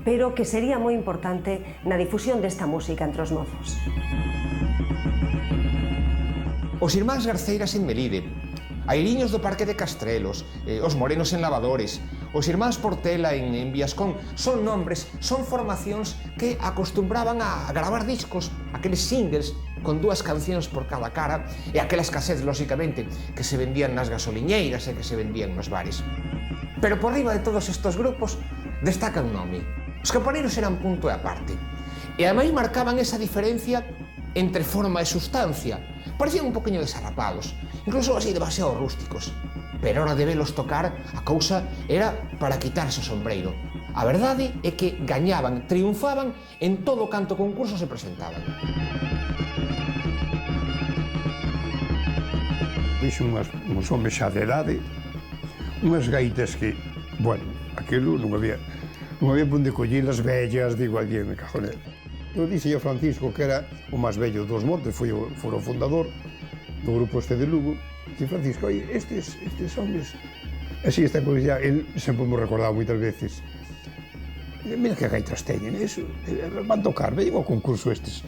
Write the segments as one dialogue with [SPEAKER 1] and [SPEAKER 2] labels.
[SPEAKER 1] pero que sería moi importante na difusión desta música entre os mozos.
[SPEAKER 2] Os irmáns Garceiras en Melide, Airiños do Parque de Castrelos, os Morenos en Lavadores, os irmáns Portela en Viascón, son nombres, son formacións que acostumbraban a gravar discos, aqueles singles con 2 cancións por cada cara, e aquelas cassettes, lóxicamente, que se vendían nas gasoliñeiras e que se vendían nos bares. Pero por riba de todos estes grupos destaca un nome. Os Campaneiros eran punto e aparte. E ademais marcaban esa diferencia entre forma e sustancia. Parecían un poquinho desarrapados, incluso así demasiado rústicos. Pero a hora de velos tocar, a cousa era para quitarse o sombreiro. A verdade é que gañaban, triunfaban en todo canto concurso se presentaban.
[SPEAKER 3] Fixo uns homes xa de idade, unhas gaitas que, bueno, aquilo non había por onde coller as vellas, digo, alguén me cajo nel. Eu dixo a Francisco, que era o máis vello dos Montes, foi o fundador do grupo este de Lugo, e Francisco, oi, estes homes, así esta cousa, ele sempre me recordaba moitas veces, mira que gaitas teñen, eso, van tocar, veñen ao concurso estes.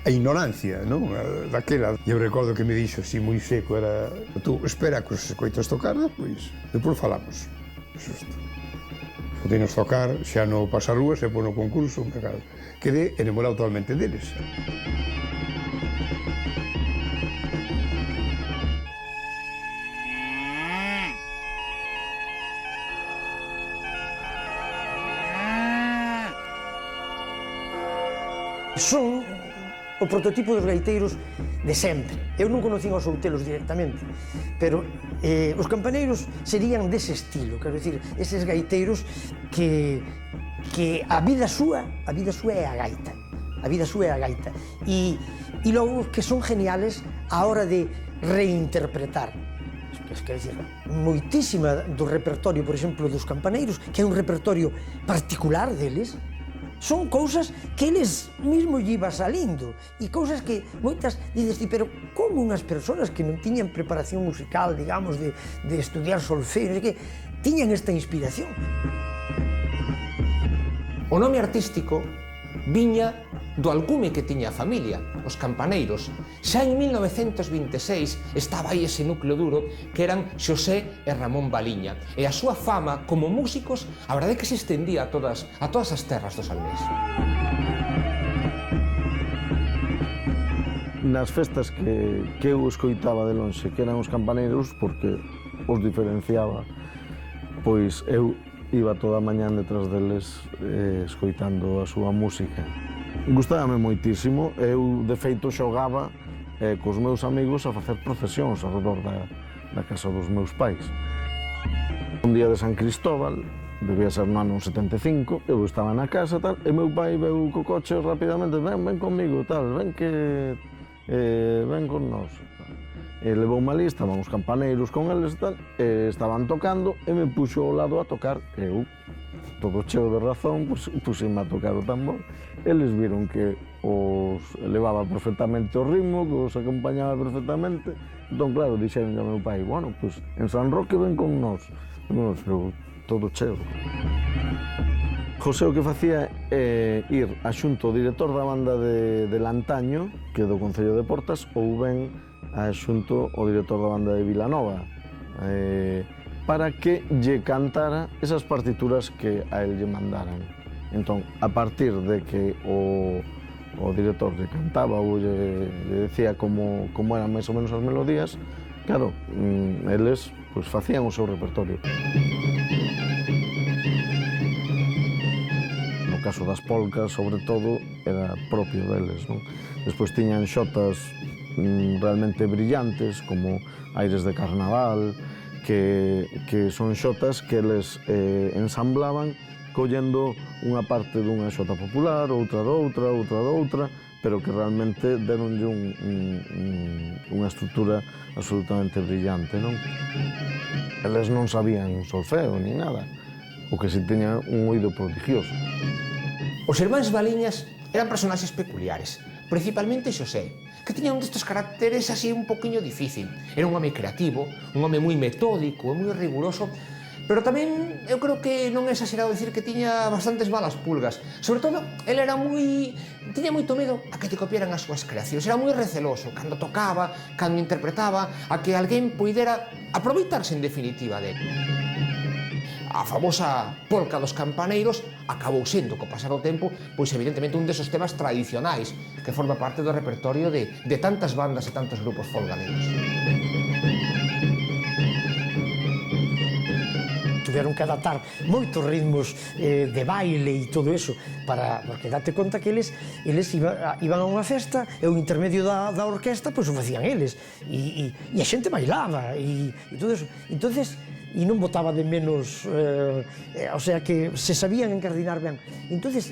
[SPEAKER 3] A ignorancia, non? Daquela. Eu recordo que me dixo así moi seco, era, tú espera que os escoitas tocar, depois falamos. Xusto. Podenos tocar, xa no pasarrúas e pon no concurso, quedé enamorado totalmente deles.
[SPEAKER 4] Son o prototipo dos gaiteiros de sempre. Eu non conocín os outelos directamente, pero os campaneiros serían dese estilo, quero dicir, eses gaiteiros que a vida súa é a gaita. A vida súa é a gaita. E logo que son geniales a hora de reinterpretar. Quero dicir, moitísima do repertorio, por exemplo, dos campaneiros, que é un repertorio particular deles, son cousas que eles mesmo lle iba salindo e cousas que moitas dices, pero como unhas persoas que non tiñan preparación musical, digamos, de estudiar solfeo, que tiñan esta inspiración?
[SPEAKER 2] O nome artístico viña do alcume que tiña a familia, os Campaneiros. Xa en 1926 estaba aí ese núcleo duro que eran Xosé e Ramón Baliña, e a súa fama como músicos a verdade é que se estendía a todas as terras do Salnés.
[SPEAKER 5] Nas festas que eu escoitaba de lonxe que eran os Campaneiros, porque os diferenciaba, pois eu iba toda a mañán detrás deles escoitando a súa música. Gustábame moitísimo, eu de feito xogaba cos meus amigos a facer procesións ao redor da casa dos meus pais. Un día de San Cristóbal, debía ser no ano 75, eu estaba na casa tal, e meu pai veu co coche rapidamente, ven comigo, tal, ven con nós. E levou unha lista, estaban os campaneiros con eles tal, e estaban tocando e me puxo ao lado a tocar, e eu, todo cheo de razón, puxeme a tocar o tambor. Eles viron que os levaba perfectamente o ritmo, que os acompañaba perfectamente. Entón, claro, dixeron ao meu pai, bueno, pois en San Roque ven con nós. Pero todo cheo. José o que facía é ir a xunto o director da banda de Lantaño, que é do Concello de Portas, ou ben a xunto o director da banda de Vilanova, para que lle cantara esas partituras que a él lle mandaran. Entón, a partir de que o director lle cantaba ou lle decía como eran máis ou menos as melodías, claro, eles facían o seu repertorio. No caso das polcas, sobre todo, era propio deles, non? Despois tiñan xotas realmente brillantes, como Aires de Carnaval, que son xotas que eles ensamblaban collendo unha parte dunha xota popular, outra doutra, pero que realmente deronlle unha estrutura absolutamente brillante, non? Eles non sabían solfeo ni nada, o que si teñan un oído prodigioso.
[SPEAKER 2] Os irmáns Baliñas eran personaxes peculiares, principalmente Xosé, que tiña un destes caracteres así un poquinho difícil. Era un home creativo, un home moi metódico e moi riguroso, Pero tamén eu creo que non é exagerado dicir que tiña bastantes malas pulgas. Sobre todo, el era tiña moito medo a que te copiaran as súas creacións. Era moi receloso cando tocaba, cando interpretaba, a que alguén puidera aproveitarse en definitiva dele. A famosa polca dos campaneiros acabou sendo, co pasar do tempo, pois evidentemente un desos temas tradicionais que forma parte do repertorio de tantas bandas e tantos grupos folganeros.
[SPEAKER 4] Tiveron que adaptar moitos ritmos de baile e todo eso, porque date conta que eles iban a unha festa e o intermedio da orquesta pois o facían eles e a xente bailaba e todo eso. Entonces, e non botaba de menos, o sea que se sabían encardinar ben. Entonces,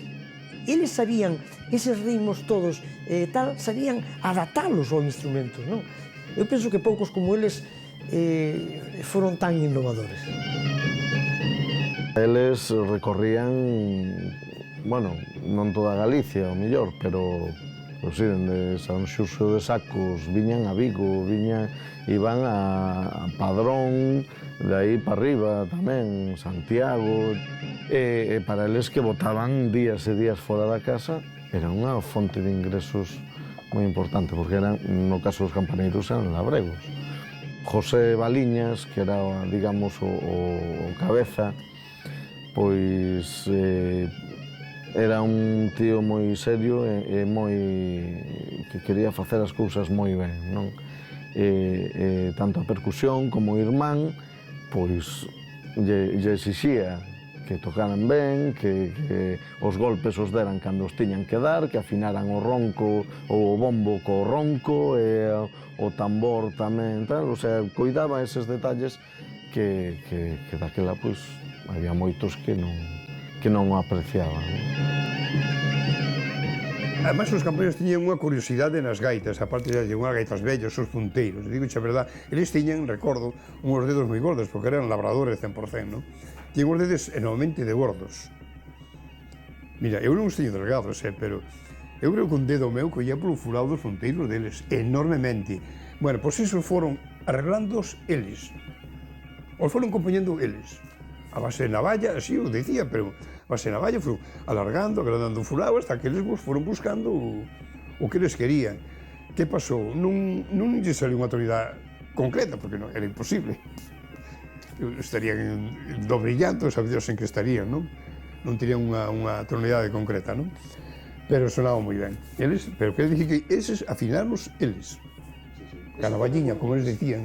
[SPEAKER 4] eles sabían eses ritmos todos, sabían adaptalos ao instrumento, non? Eu penso que poucos como eles foron tan innovadores.
[SPEAKER 5] Eles recorrían, bueno, non toda Galicia, o mellor, pero si, dende San Xurxo de Sacos, viñan a Vigo, iban a Padrón, de aí para arriba tamén, Santiago, e para eles que botaban días e días fora da casa, era unha fonte de ingresos moi importante, porque eran, no caso dos campaneiros, eran labregos. José Baliñas, que era, digamos, o cabeza, pois era un tío moi serio e moi que quería facer as cousas moi ben, non? Tanto a percusión como o irmán, pois lle exixía que tocaran ben, que os golpes os deran cando os tiñan que dar, que afinaran o ronco ou o bombo co ronco e o tambor tamén, tal, o sea, coidaba eses detalles que daquela, pois, había moitos que non o apreciaban.
[SPEAKER 3] Ademais, os campaneiros tiñan unha curiosidade nas gaitas, aparte de unhas gaitas bellas, os punteiros. Digo, a verdad, eles tiñan, recordo, unhos dedos moi gordos, porque eran labradores 100%, non? Tiñan os dedos enormemente de gordos. Mira, eu non os teño delgados, pero eu creo que un dedo meu collía polo furado dos punteiros deles, enormemente. Bueno, pois iso foron arreglándoos eles. Os foron compoñendo eles. A base de navalla, así o decía, pero a base de navalla foron alargando, agrandando o furado, hasta que eles foron buscando o que eles querían. Que pasou? Non lle saliu unha tonalidade concreta, porque non, era imposible. Estarían do brillanto, sabidos en que estarían, non? Non terían unha tonalidade concreta, non? Pero sonaban moi ben. Pero quero dicir que eses afinarlos eles. A navalliña, como eles decían.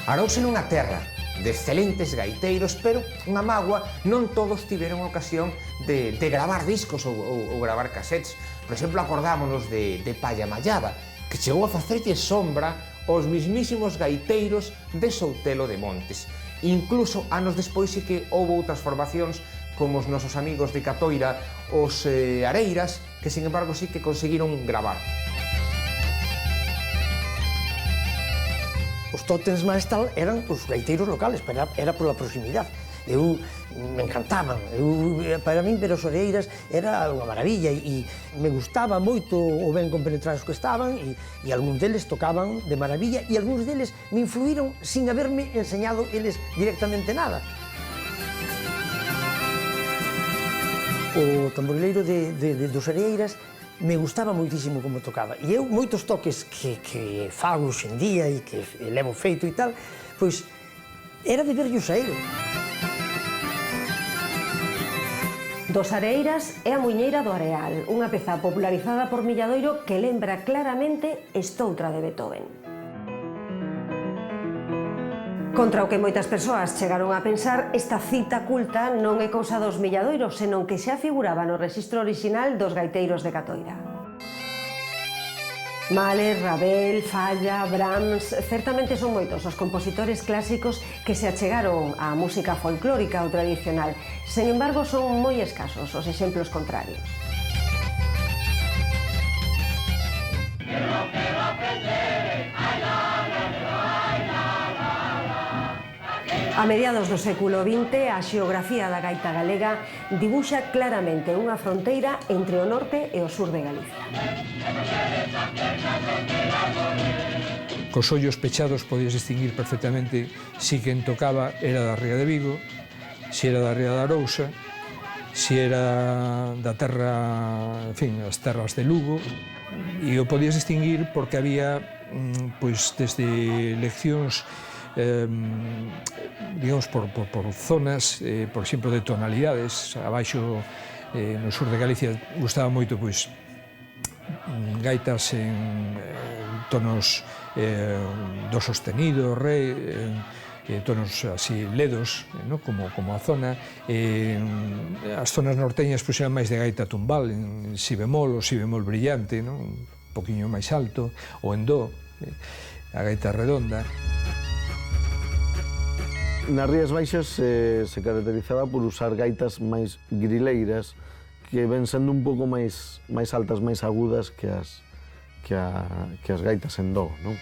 [SPEAKER 2] Arouse nunha terra de excelentes gaiteiros, pero unha mágoa, non todos tiveron ocasión de gravar discos ou gravar cassettes. Por exemplo, acordámonos de Palla Mallada, que chegou a facerlle sombra aos mismísimos gaiteiros de Soutelo de Montes. Incluso, anos despois, sí que houve outras formacións, como os nosos amigos de Catoira, os Areiras, que, sin embargo, sí que conseguiron gravar.
[SPEAKER 4] Os tótems máis tal eran os gaiteiros locales, pero era pola proximidade. Me encantaban, para min ver os Oreiras era unha maravilla e me gustaba moito o ben compenetrados que estaban e algúns deles tocaban de maravilla e algúns deles me influíron sin haberme enseñado eles directamente nada. O tamborileiro dos Oreiras me gustaba moitísimo como tocaba. E eu, moitos toques que fago hoxendía e que levo feito e tal, pois era de verllos a ele.
[SPEAKER 1] Dos Areiras é a Muiñeira do Areal, unha peza popularizada por Milladoiro que lembra claramente Estoutra de Beethoven. Contra o que moitas persoas chegaron a pensar, esta cita culta non é cousa dos Milladoiros, senón que xa figuraba no rexistro orixinal dos gaiteiros de Catoira. Mahler, Ravel, Falla, Brahms, certamente son moitos os compositores clásicos que se achegaron á música folclórica ou tradicional. Sen embargo, son moi escasos os exemplos contrarios. A mediados do século XX, a xeografía da gaita galega dibuxa claramente unha fronteira entre o norte e o sur de Galicia.
[SPEAKER 6] Cos ollos pechados podías distinguir perfectamente si quen tocaba era da Ría de Vigo, si era da Ría da Arousa, si era da terra, en fin, as terras de Lugo, e o podías distinguir porque había, pois, desde leccións digamos, por zonas, por exemplo, de tonalidades. Abaixo, no sur de Galicia, gustaba moito, pois, gaitas en tonos do sostenido, re, tonos así ledos, ¿no? como a zona. As zonas norteñas pois, eran máis de gaita tumbal, en si bemol ou si bemol brillante, ¿no? Un poquinho máis alto, ou en do, a gaita redonda.
[SPEAKER 5] Nas Rías Baixas se caracterizaba por usar gaitas máis grileiras que ven sendo un pouco máis altas, máis agudas que as gaitas en do, non?